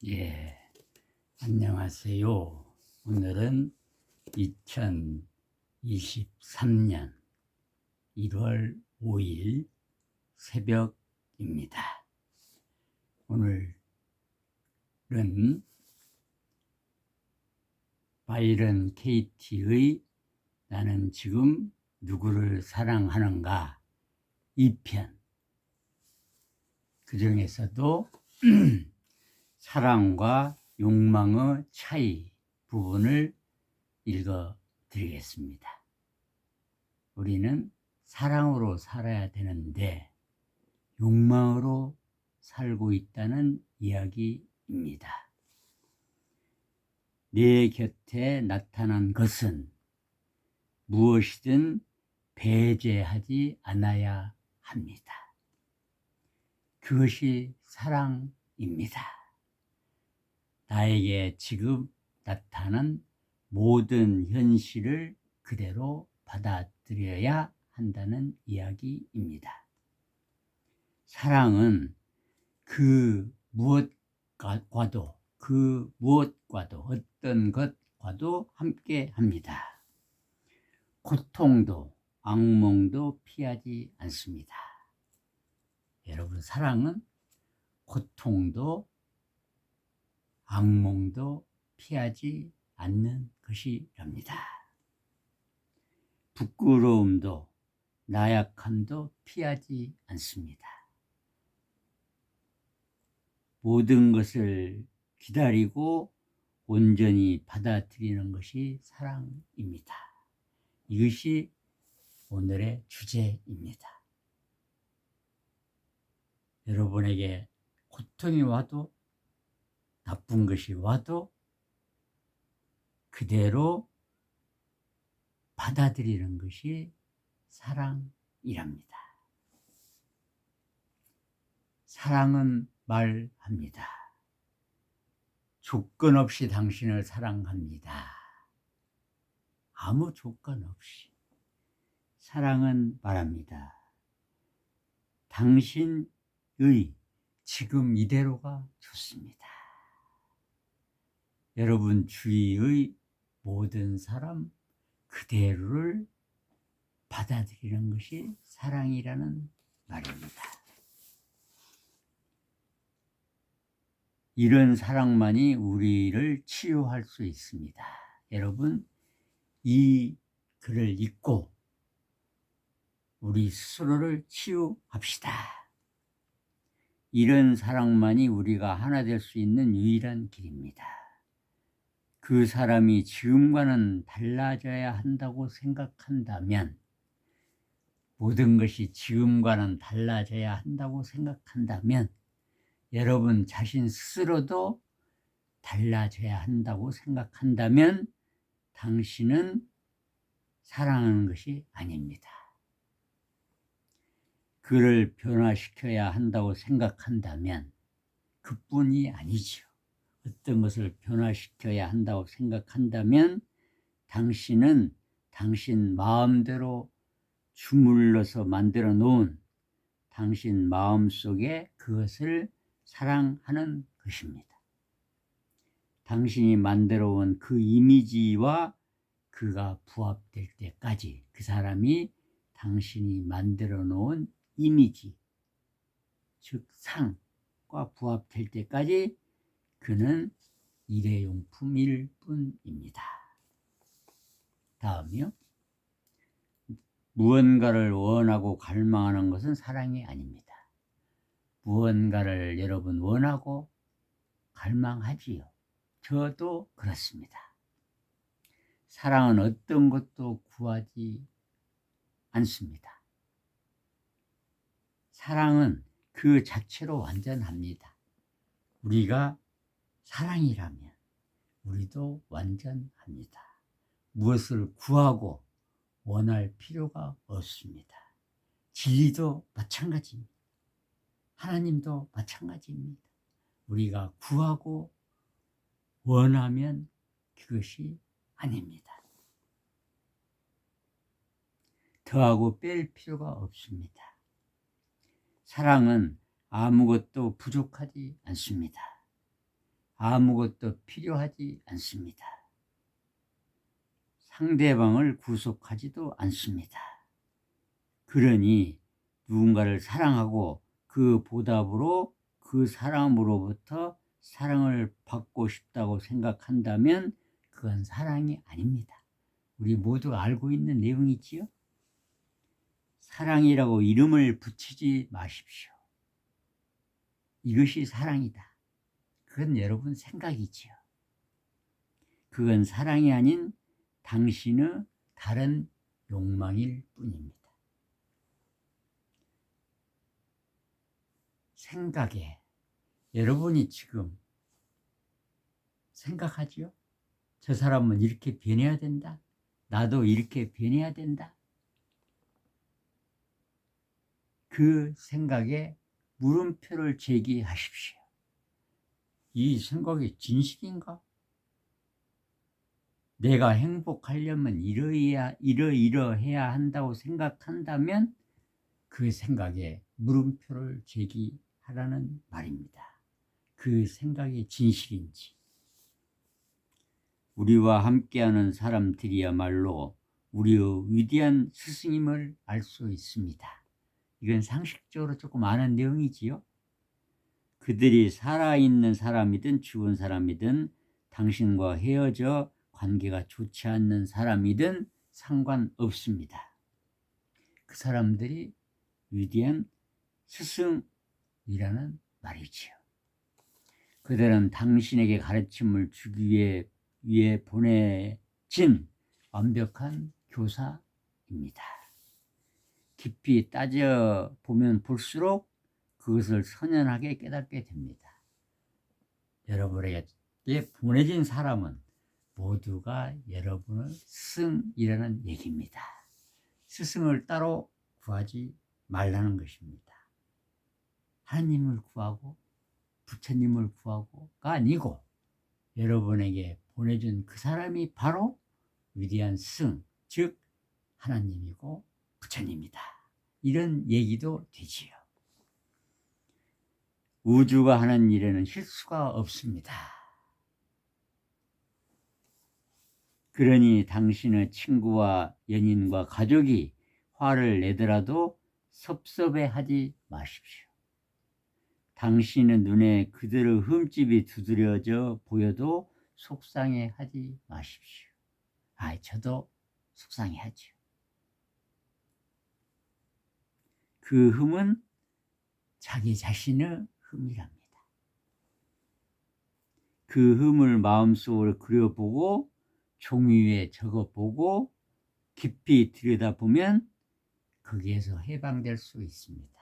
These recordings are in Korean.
예, 안녕하세요. 오늘은 2023년 1월 5일 새벽입니다. 오늘은 바이런 케이티의 나는 지금 누구를 사랑하는가 2편, 그 중에서도 사랑과 욕망의 차이 부분을 읽어 드리겠습니다. 우리는 사랑으로 살아야 되는데 욕망으로 살고 있다는 이야기입니다. 내 곁에 나타난 것은 무엇이든 배제하지 않아야 합니다. 그것이 사랑입니다. 나에게 지금 나타난 모든 현실을 그대로 받아들여야 한다는 이야기입니다. 사랑은 그 무엇과도 어떤 것과도 함께 합니다. 고통도 악몽도 피하지 않습니다. 여러분, 사랑은 고통도 악몽도 피하지 않는 것이랍니다. 부끄러움도 나약함도 피하지 않습니다. 모든 것을 기다리고 온전히 받아들이는 것이 사랑입니다. 이것이 오늘의 주제입니다. 여러분에게 고통이 와도 나쁜 것이 와도 그대로 받아들이는 것이 사랑이랍니다. 사랑은 말합니다. 조건 없이 당신을 사랑합니다. 아무 조건 없이. 사랑은 말합니다. 당신의 지금 이대로가 좋습니다. 여러분 주위의 모든 사람 그대로를 받아들이는 것이 사랑이라는 말입니다. 이런 사랑만이 우리를 치유할 수 있습니다. 여러분, 이 글을 읽고 우리 스스로를 치유합시다. 이런 사랑만이 우리가 하나 될 수 있는 유일한 길입니다. 그 사람이 지금과는 달라져야 한다고 생각한다면, 모든 것이 지금과는 달라져야 한다고 생각한다면, 여러분 자신 스스로도 달라져야 한다고 생각한다면 당신은 사랑하는 것이 아닙니다. 그를 변화시켜야 한다고 생각한다면 그뿐이 아니죠. 어떤 것을 변화시켜야 한다고 생각한다면 당신은 당신 마음대로 주물러서 만들어 놓은 당신 마음속에 그것을 사랑하는 것입니다. 당신이 만들어 온 그 이미지와 그가 부합될 때까지, 그 사람이 당신이 만들어 놓은 이미지, 즉 상과 부합될 때까지 그는 일회용품일 뿐입니다. 다음이요. 무언가를 원하고 갈망하는 것은 사랑이 아닙니다. 무언가를 여러분 원하고 갈망하지요. 저도 그렇습니다. 사랑은 어떤 것도 구하지 않습니다. 사랑은 그 자체로 완전합니다. 우리가 사랑이라면 우리도 완전합니다. 무엇을 구하고 원할 필요가 없습니다. 진리도 마찬가지입니다. 하나님도 마찬가지입니다. 우리가 구하고 원하면 그것이 아닙니다. 더하고 뺄 필요가 없습니다. 사랑은 아무것도 부족하지 않습니다. 아무것도 필요하지 않습니다. 상대방을 구속하지도 않습니다. 그러니 누군가를 사랑하고 그 보답으로 그 사람으로부터 사랑을 받고 싶다고 생각한다면 그건 사랑이 아닙니다. 우리 모두가 알고 있는 내용이지요. 사랑이라고 이름을 붙이지 마십시오. 이것이 사랑이다. 그건 여러분 생각이지요. 그건 사랑이 아닌 당신의 다른 욕망일 뿐입니다. 생각에 여러분이 지금 생각하지요? 저 사람은 이렇게 변해야 된다. 나도 이렇게 변해야 된다. 그 생각에 물음표를 제기하십시오. 이 생각이 진실인가? 내가 행복하려면 이러이러해야 한다고 생각한다면 그 생각에 물음표를 제기하라는 말입니다. 그 생각이 진실인지. 우리와 함께하는 사람들이야말로 우리의 위대한 스승임을 알 수 있습니다. 이건 상식적으로 조금 아는 내용이지요. 그들이 살아있는 사람이든 죽은 사람이든 당신과 헤어져 관계가 좋지 않는 사람이든 상관없습니다. 그 사람들이 위대한 스승이라는 말이지요. 그들은 당신에게 가르침을 주기 위해 보내진 완벽한 교사입니다. 깊이 따져보면 볼수록 그것을 선연하게 깨닫게 됩니다. 여러분에게 보내진 사람은 모두가 여러분의 스승이라는 얘기입니다. 스승을 따로 구하지 말라는 것입니다. 하나님을 구하고 부처님을 구하고가 아니고 여러분에게 보내준 그 사람이 바로 위대한 스승, 즉 하나님이고 부처님이다. 이런 얘기도 되지요. 우주가 하는 일에는 실수가 없습니다. 그러니 당신의 친구와 연인과 가족이 화를 내더라도 섭섭해하지 마십시오. 당신의 눈에 그들의 흠집이 두드려져 보여도 속상해하지 마십시오. 저도 속상해하죠. 그 흠은 자기 자신의 흠이랍니다. 그 흠을 마음속으로 그려보고 종이 위에 적어보고 깊이 들여다보면 거기에서 해방될 수 있습니다.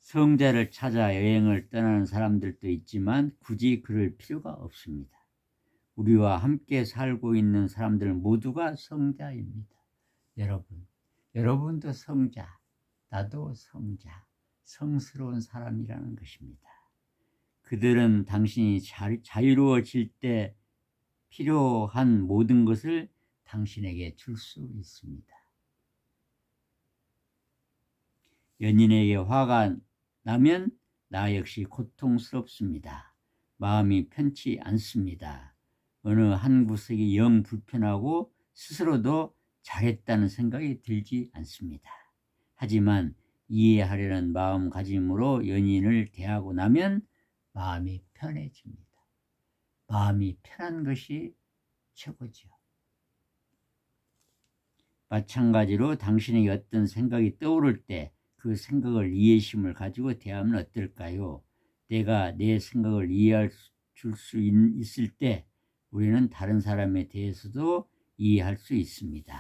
성자를 찾아 여행을 떠나는 사람들도 있지만 굳이 그럴 필요가 없습니다. 우리와 함께 살고 있는 사람들 모두가 성자입니다. 여러분도 성자, 나도 성자, 성스러운 사람이라는 것입니다. 그들은 당신이 자유로워질 때 필요한 모든 것을 당신에게 줄 수 있습니다. 연인에게 화가 나면 나 역시 고통스럽습니다. 마음이 편치 않습니다. 어느 한 구석이 영 불편하고 스스로도 잘했다는 생각이 들지 않습니다. 하지만 이해하려는 마음가짐으로 연인을 대하고 나면 마음이 편해집니다. 마음이 편한 것이 최고죠. 마찬가지로 당신에게 어떤 생각이 떠오를 때 그 생각을 이해심을 가지고 대하면 어떨까요? 내가 내 생각을 이해할 수 있을 때 우리는 다른 사람에 대해서도 이해할 수 있습니다.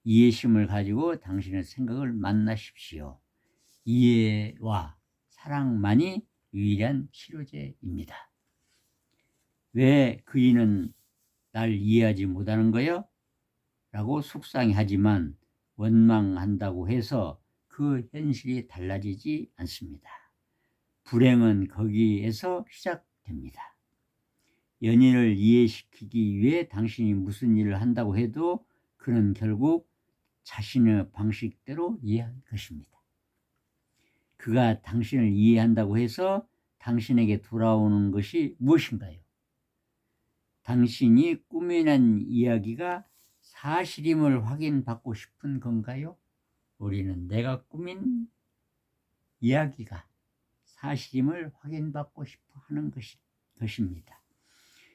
이해심을 가지고 당신의 생각을 만나십시오. 이해와 사랑만이 유일한 치료제입니다. 왜 그이는 날 이해하지 못하는 거요? 라고 속상해하지만 원망한다고 해서 그 현실이 달라지지 않습니다. 불행은 거기에서 시작됩니다. 연인을 이해시키기 위해 당신이 무슨 일을 한다고 해도 그는 결국 자신의 방식대로 이해할 것입니다. 그가 당신을 이해한다고 해서 당신에게 돌아오는 것이 무엇인가요? 당신이 꾸며낸 이야기가 사실임을 확인받고 싶은 건가요? 우리는 내가 꾸민 이야기가 사실임을 확인받고 싶어 하는 것입니다.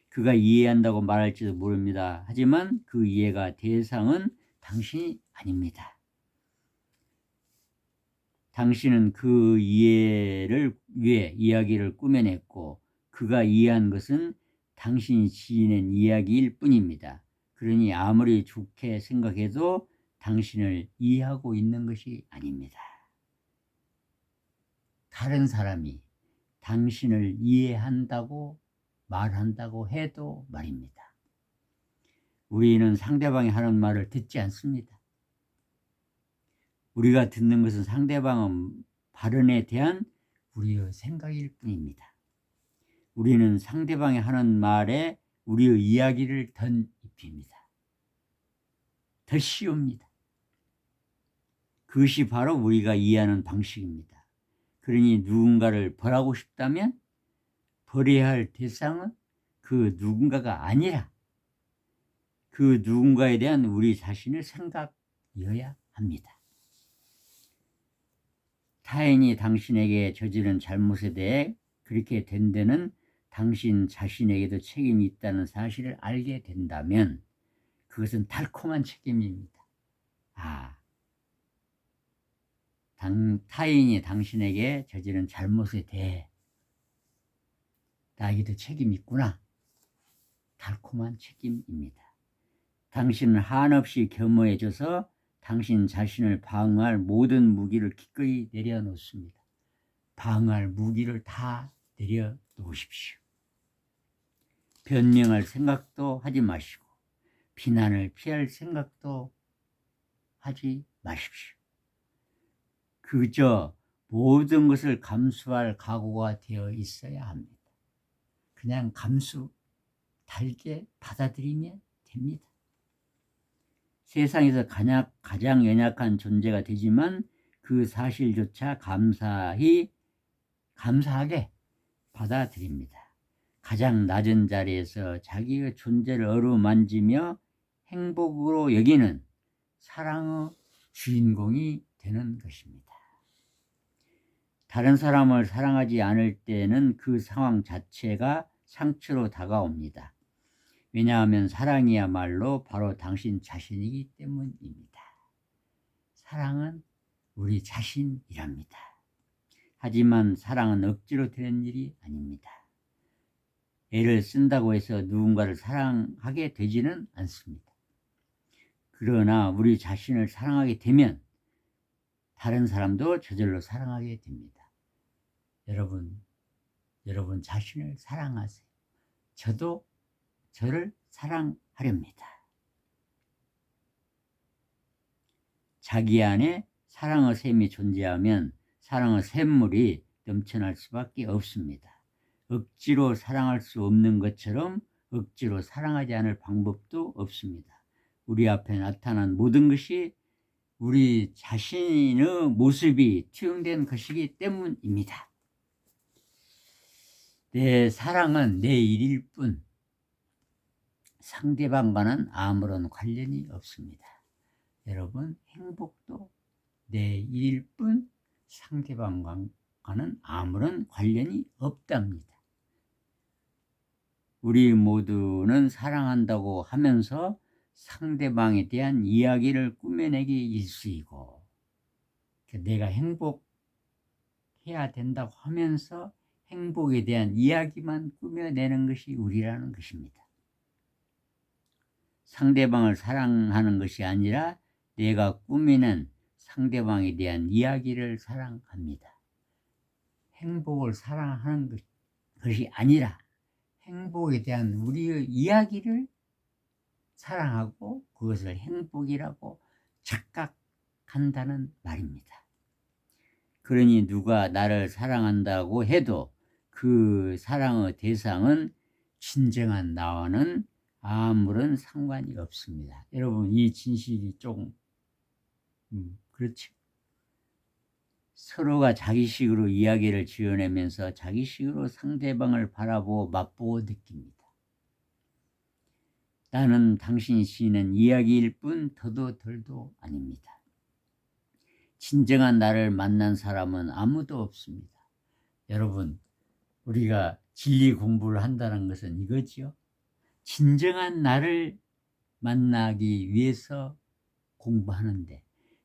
그가 이해한다고 말할지도 모릅니다. 하지만 그 이해가 대상은 당신이 아닙니다. 당신은 그 이해를 위해 이야기를 꾸며냈고 그가 이해한 것은 당신이 지어낸 이야기일 뿐입니다. 그러니 아무리 좋게 생각해도 당신을 이해하고 있는 것이 아닙니다. 다른 사람이 당신을 이해한다고 말한다고 해도 말입니다. 우리는 상대방이 하는 말을 듣지 않습니다. 우리가 듣는 것은 상대방의 발언에 대한 우리의 생각일 뿐입니다. 우리는 상대방이 하는 말에 우리의 이야기를 덧입힙니다. 더 씌웁니다. 그것이 바로 우리가 이해하는 방식입니다. 그러니 누군가를 벌하고 싶다면 벌해야 할 대상은 그 누군가가 아니라 그 누군가에 대한 우리 자신의 생각이어야 합니다. 타인이 당신에게 저지른 잘못에 대해 그렇게 된 데는 당신 자신에게도 책임이 있다는 사실을 알게 된다면 그것은 달콤한 책임입니다. 타인이 당신에게 저지른 잘못에 대해 나에게도 책임이 있구나. 달콤한 책임입니다. 당신은 한없이 겸허해져서 당신 자신을 방어할 모든 무기를 기꺼이 내려놓습니다. 방어할 무기를 다 내려놓으십시오. 변명할 생각도 하지 마시고 비난을 피할 생각도 하지 마십시오. 그저 모든 것을 감수할 각오가 되어 있어야 합니다. 그냥 달게 받아들이면 됩니다. 세상에서 가장 연약한 존재가 되지만 그 사실조차 감사하게 받아들입니다. 가장 낮은 자리에서 자기의 존재를 어루만지며 행복으로 여기는 사랑의 주인공이 되는 것입니다. 다른 사람을 사랑하지 않을 때는 그 상황 자체가 상처로 다가옵니다. 왜냐하면 사랑이야말로 바로 당신 자신이기 때문입니다. 사랑은 우리 자신이랍니다. 하지만 사랑은 억지로 되는 일이 아닙니다. 애를 쓴다고 해서 누군가를 사랑하게 되지는 않습니다. 그러나 우리 자신을 사랑하게 되면 다른 사람도 저절로 사랑하게 됩니다. 여러분 자신을 사랑하세요. 저도 저를 사랑하렵니다. 자기 안에 사랑의 샘이 존재하면 사랑의 샘물이 넘쳐날 수밖에 없습니다. 억지로 사랑할 수 없는 것처럼 억지로 사랑하지 않을 방법도 없습니다. 우리 앞에 나타난 모든 것이 우리 자신의 모습이 투영된 것이기 때문입니다. 내 사랑은 내 일일 뿐 상대방과는 아무런 관련이 없습니다. 여러분, 행복도 내 일일 뿐 상대방과는 아무런 관련이 없답니다. 우리 모두는 사랑한다고 하면서 상대방에 대한 이야기를 꾸며내기 일쑤이고 내가 행복해야 된다고 하면서 행복에 대한 이야기만 꾸며내는 것이 우리라는 것입니다. 상대방을 사랑하는 것이 아니라 내가 꾸미는 상대방에 대한 이야기를 사랑합니다. 행복을 사랑하는 것이 아니라 행복에 대한 우리의 이야기를 사랑하고 그것을 행복이라고 착각한다는 말입니다. 그러니 누가 나를 사랑한다고 해도 그 사랑의 대상은 진정한 나와는 아무런 상관이 없습니다. 여러분, 이 진실이 조금 그렇죠? 서로가 자기식으로 이야기를 지어내면서 자기식으로 상대방을 바라보고 맛보고 느낍니다. 나는 당신이 지는 이야기일 뿐 더도 덜도 아닙니다. 진정한 나를 만난 사람은 아무도 없습니다. 여러분, 우리가 진리 공부를 한다는 것은 이거지요. 진정한 나를 만나기 위해서 공부하는데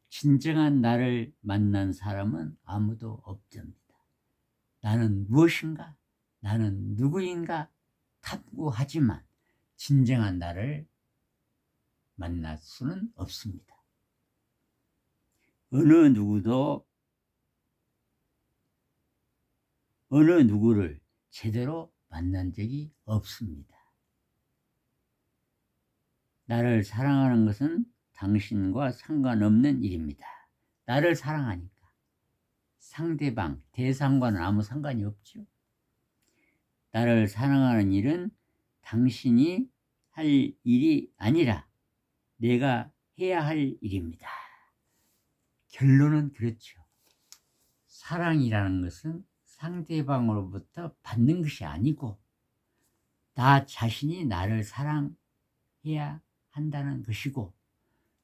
진정한 나를 만난 사람은 아무도 없답니다. 나는 무엇인가? 나는 누구인가? 탐구하지만 진정한 나를 만날 수는 없습니다. 어느 누구를 제대로 만난 적이 없습니다. 나를 사랑하는 것은 당신과 상관없는 일입니다. 나를 사랑하니까 상대방, 대상과는 아무 상관이 없죠. 나를 사랑하는 일은 당신이 할 일이 아니라 내가 해야 할 일입니다. 결론은 그렇죠. 사랑이라는 것은 상대방으로부터 받는 것이 아니고 나 자신이 나를 사랑해야 한다는 것이고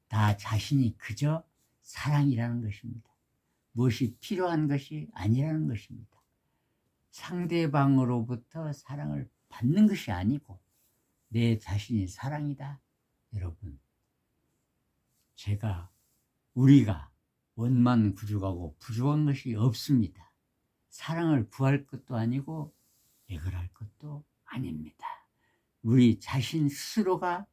나 자신이 그저 사랑이라는 것입니다. 무엇이 필요한 것이 아니라는 것입니다. 상대방으로부터 사랑을 받는 것이 아니고 내 자신이 사랑이다. 여러분, 우리가 원만구죽하고 부족한 것이 없습니다. 사랑을 구할 것도 아니고 애걸할 것도 아닙니다. 우리 자신 스스로가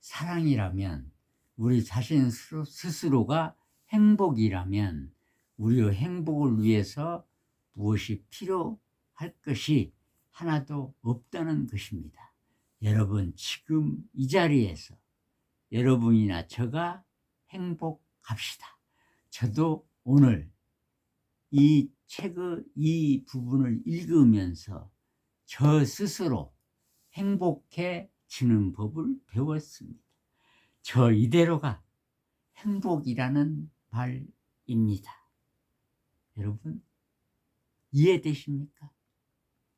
사랑이라면, 우리 자신 스스로가 행복이라면 우리의 행복을 위해서 무엇이 필요할 것이 하나도 없다는 것입니다. 여러분, 지금 이 자리에서 여러분이나 저가 행복합시다. 저도 오늘 이 책의 이 부분을 읽으면서 저 스스로 행복해지는 법을 배웠습니다. 저 이대로가 행복이라는 말입니다. 여러분, 이해되십니까?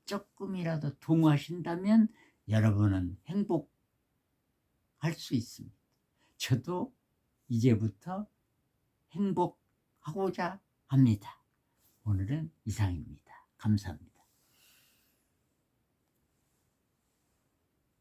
조금이라도 동하신다면 여러분은 행복할 수 있습니다. 저도 이제부터 행복하고자 합니다. 오늘은 이상입니다. 감사합니다.